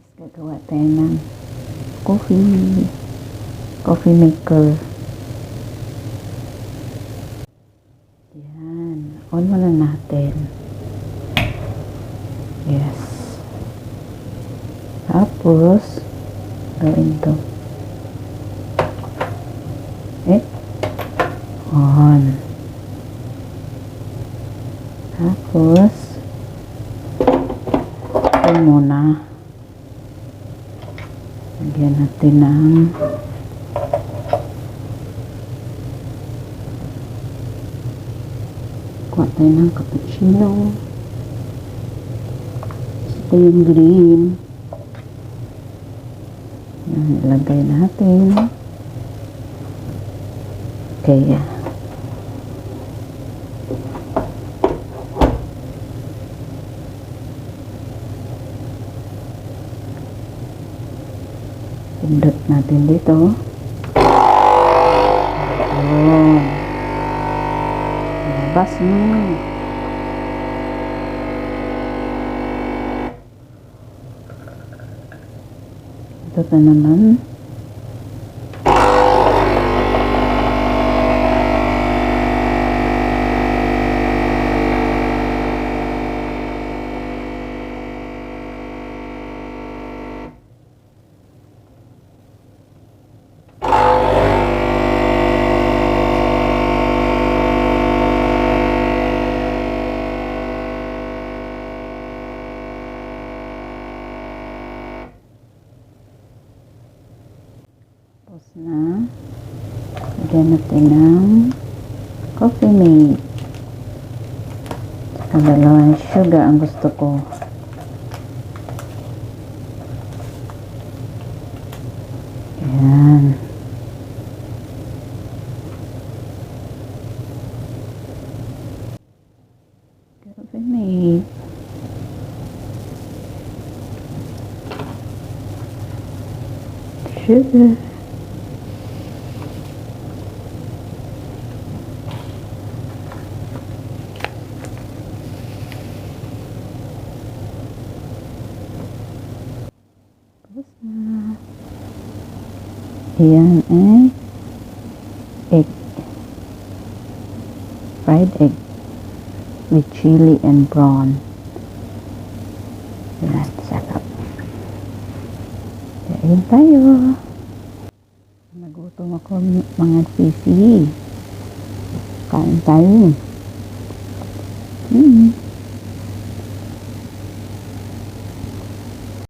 guys, gagawa tayo ng coffee maker. Yan, on muna natin. Yes. Tapos gawin to on. Tapos ito muna, lagyan natin ng kuha tayo ng cappuccino. Ito yung green. Yan, ilagay natin. Okay. Pindot natin dito. Ayan. Labas na. Ito pa naman. Tapos na, lagyan natin ng coffee mate. Saka dalawang sugar ang gusto ko. Ayan. Coffee mate. Sugar. Ayan egg. Fried egg with chili and prawn. Ayan, sarap. Kain tayo. Nagutom ako mga sisi. Kain tayo.